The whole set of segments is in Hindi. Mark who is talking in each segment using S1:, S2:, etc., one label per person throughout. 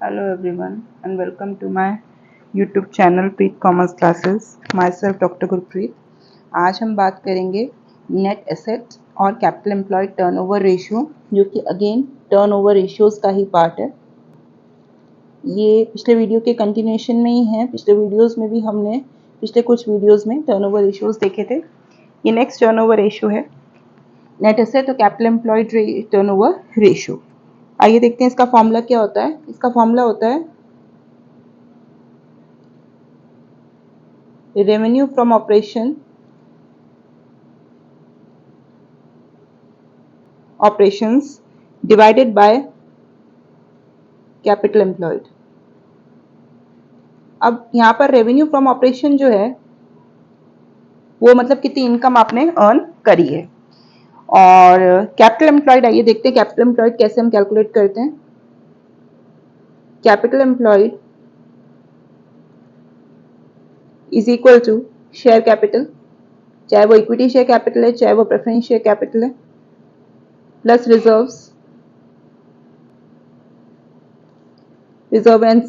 S1: Hello everyone and welcome to my YouTube channel Preet Commerce Classes. Myself Dr. Gurpreet. आज हम बात करेंगे नेट एसेट और कैपिटल एम्प्लॉयड टर्नओवर रेशियो, जो कि अगेन टर्नओवर रेशियोज का ही पार्ट है। ये पिछले वीडियो के कंटिन्यूएशन में ही है। पिछले वीडियोस में भी हमने पिछले कुछ वीडियोस में टर्नओवर रेशियोज देखे थे। ये नेक्स्ट टर्नओवर रेशियो है, नेट एसेट और कैपिटल एम्प्लॉयड टर्नओवर रेशियो। आइए देखते हैं इसका फॉर्मूला क्या होता है। इसका फॉर्मूला होता है revenue from operations divided by capital employed. अब यहाँ पर रेवेन्यू फ्रॉम ऑपरेशन जो है वो मतलब कितनी इनकम आपने अर्न करी है, और कैपिटल एम्प्लॉयड आइए देखते हैं कैपिटल एम्प्लॉयड कैसे हम कैलकुलेट करते हैं। Capital employed is equal to share capital, चाहे वो इक्विटी शेयर कैपिटल है चाहे वो प्रेफरेंस शेयर कैपिटल है, plus reserves, reserves and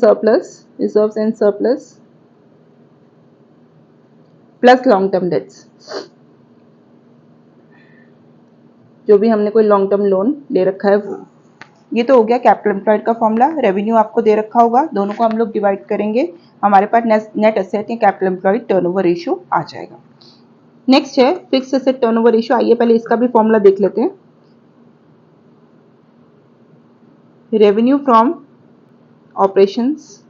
S1: surplus plus long term debts, जो भी हमने कोई लॉन्ग टर्म लोन ले रखा है वो। ये तो हो गया कैपिटल एम्प्लॉयड का फॉर्मूला। रेवेन्यू आपको दे रखा होगा, दोनों को हम लोग डिवाइड करेंगे, हमारे पास नेट एसेट या कैपिटल एम्प्लॉयड टर्नओवर रेशियो आ जाएगा। नेक्स्ट है फिक्स एसेट टर्नओवर रेशियो। आइए पहले इसका भी फॉर्मूला देख लेते हैं। Revenue from operations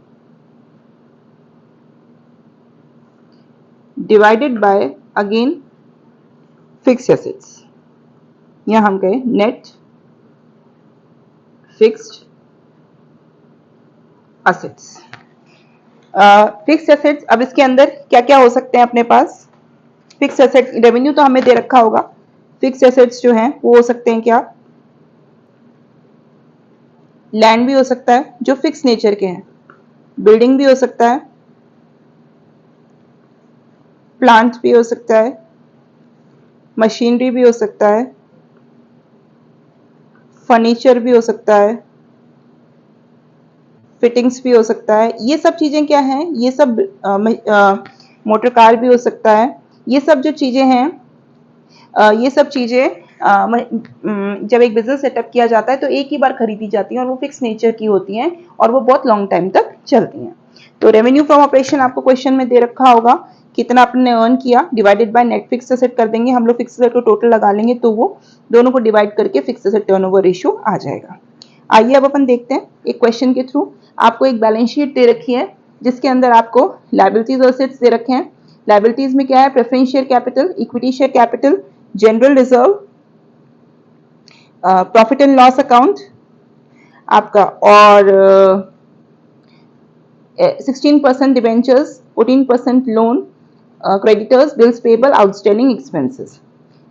S1: divided by again fixed assets, यहां हम गए net fixed assets. Fixed assets, अब इसके अंदर क्या क्या हो सकते हैं अपने पास। फिक्स्ड एसेट रेवेन्यू तो हमें दे रखा होगा। फिक्स्ड एसेट्स जो हैं वो हो सकते हैं क्या, लैंड भी हो सकता है जो फिक्स नेचर के हैं, बिल्डिंग भी हो सकता है, प्लांट भी हो सकता है, मशीनरी भी हो सकता है, फर्नीचर भी हो सकता है, फिटिंग्स भी हो सकता है। ये सब चीजें क्या हैं, ये सब मोटर कार भी हो सकता है। ये सब जो चीजें हैं, ये सब चीजें जब एक बिजनेस सेटअप किया जाता है तो एक ही बार खरीदी जाती हैं और वो फिक्स नेचर की होती हैं और वो बहुत लॉन्ग टाइम तक चलती हैं। तो रेवेन्यू फ्रॉम ऑपरेशन आपको क्वेश्चन में दे रखा होगा, कितना आपने अर्न किया divided by net fix asset कर देंगे हम लोग। फिक्स एसेट को टोटल लगा लेंगे तो वो दोनों को डिवाइड करके फिक्स एसेट टर्नओवर रेशियो आ जाएगा। आइए अब अपन देखते हैं एक क्वेश्चन के थ्रू। आपको एक बैलेंस शीट दे रखी है जिसके अंदर आपको लायबिलिटीज और एसेट्स दे रखे हैं। लायबिलिटीज में क्या है, preference share capital, equity share capital, general reserve, profit and loss account आपका, और 16% debentures, 14% loan, creditors, bills payable, outstanding expenses.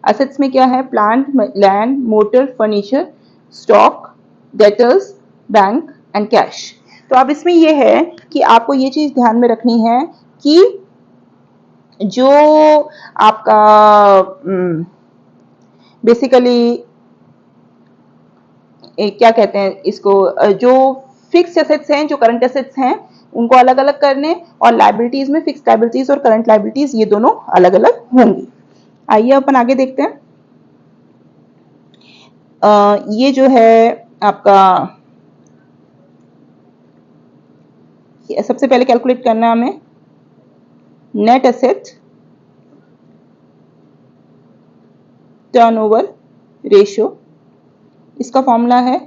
S1: Assets में क्या है, plant, land, motor, furniture, stock, debtors, bank and cash. तो अब इसमें यह है कि आपको ये चीज ध्यान में रखनी है कि जो आपका बेसिकली क्या कहते हैं इसको, जो फिक्स एसेट्स हैं, जो करंट एसेट्स हैं, उनको अलग अलग करने, और लायबिलिटीज में फिक्स लायबिलिटीज और करंट लायबिलिटीज ये दोनों अलग अलग होंगी। आइए अपन आगे देखते हैं। ये जो है आपका, सबसे पहले कैलकुलेट करना है हमें नेट एसेट टर्नओवर रेशियो। इसका फॉर्मूला है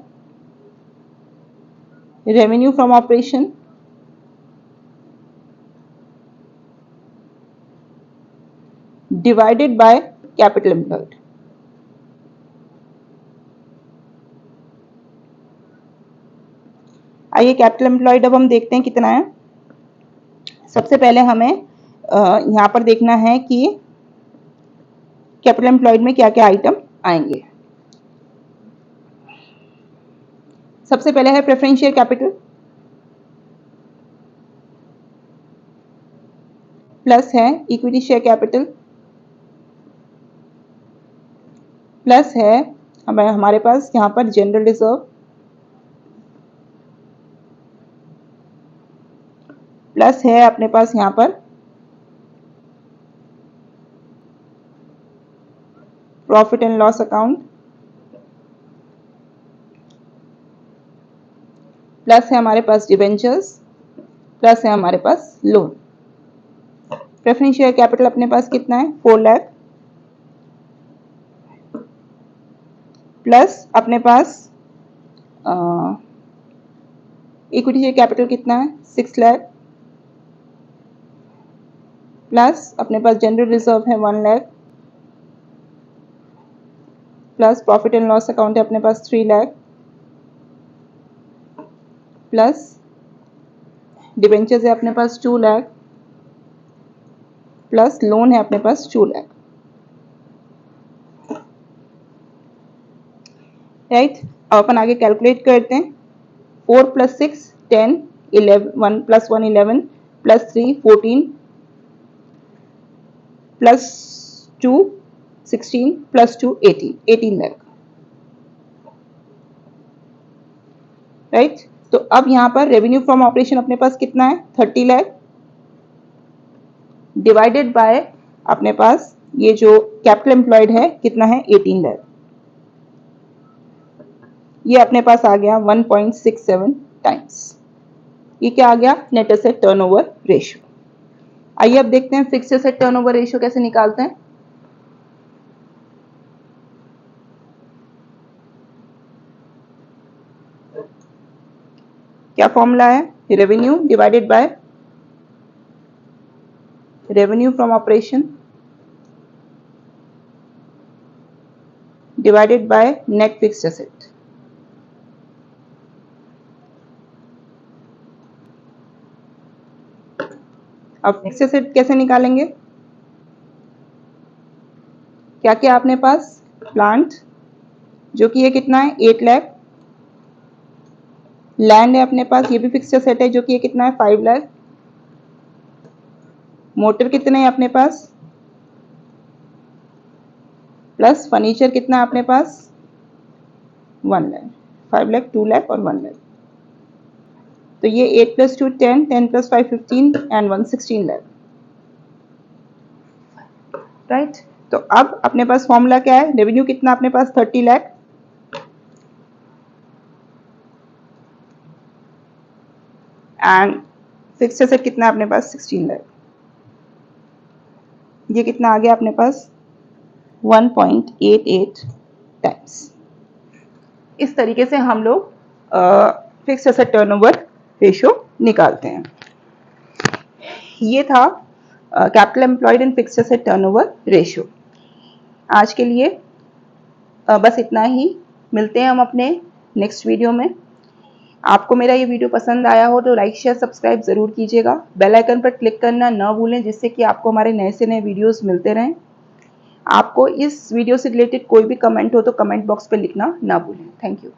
S1: revenue from operation divided by capital employed. आइए कैपिटल एम्प्लॉयड अब हम देखते हैं कितना है। सबसे पहले हमें यहां पर देखना है कि कैपिटल एम्प्लॉयड में क्या क्या आइटम आएंगे। सबसे पहले है प्रेफरेंस शेयर कैपिटल, प्लस है इक्विटी शेयर कैपिटल, प्लस है हमारे पास यहाँ पर जनरल रिजर्व, प्लस है अपने पास यहाँ पर profit and loss account, plus है हमारे पास डिबेंचर्स, प्लस है हमारे पास लोन। प्रेफरेंस शेयर कैपिटल अपने पास कितना है 4 लाख, प्लस अपने पास इक्विटी शेयर कैपिटल कितना है 6 लाख, प्लस अपने पास जनरल रिजर्व है 1 lakh, plus profit and loss account है अपने पास 3 लाख, प्लस डिबेंचर्स है अपने पास 2 लाख, प्लस लोन है अपने पास 2 लाख। राइट, अब अपन आगे कैलकुलेट करते हैं। 4 + 6 10, 11 1 + 1 11, plus 3 14, plus 2 16, plus 2 18 lakh. Right, तो अब यहां पर रेवेन्यू फ्रॉम ऑपरेशन अपने पास कितना है 30 लाख, डिवाइडेड बाय अपने पास ये जो कैपिटल एम्प्लॉयड है कितना है 18 लाख। ये अपने पास आ गया 1.67 टाइम्स। ये क्या आ गया नेट एसेट टर्नओवर रेशियो। आइए अब देखते हैं फिक्स्ड एसेट टर्नओवर रेशियो कैसे निकालते हैं। क्या फॉर्मूला है, revenue divided by revenue from operation divided by net fixed asset. अब फिक्स्ड एसेट कैसे निकालेंगे, क्या क्या अपने पास प्लांट जो कि ये कितना है 8 लाख, लैंड है अपने पास ये भी फिक्स्ड एसेट है जो कि ये कितना है 5 लाख, मोटर कितने हैं अपने पास, प्लस फर्नीचर कितना है अपने पास 1 लाख, 5 लाख 2 लाख और 1 लाख। तो ये 8 + 2 10, 10 + 5 15 एंड 1 16 लाख। राइट, तो अब अपने पास फॉर्मूला क्या है, रेवेन्यू कितना अपने पास 30 लाख, एंड फिक्स्ड एसेट कितना अपने पास 16 लाख। ये कितना आ गया अपने पास 1.88 टाइम्स। इस तरीके से हम लोग फिक्स्ड एसेट टर्नओवर रेशियो निकालते हैं। ये था capital employed and fixed asset turnover ratio. आज के लिए बस इतना ही, मिलते हैं हम अपने नेक्स्ट वीडियो में। आपको मेरा ये वीडियो पसंद आया हो तो लाइक शेयर सब्सक्राइब जरूर कीजिएगा, बेल आइकन पर क्लिक करना न भूलें जिससे कि आपको हमारे नए से नए वीडियोस मिलते रहें। आपको इस वीडियो से रिलेटेड कोई भी कमेंट हो तो कमेंट बॉक्स पर लिखना ना भूलें। Thank you.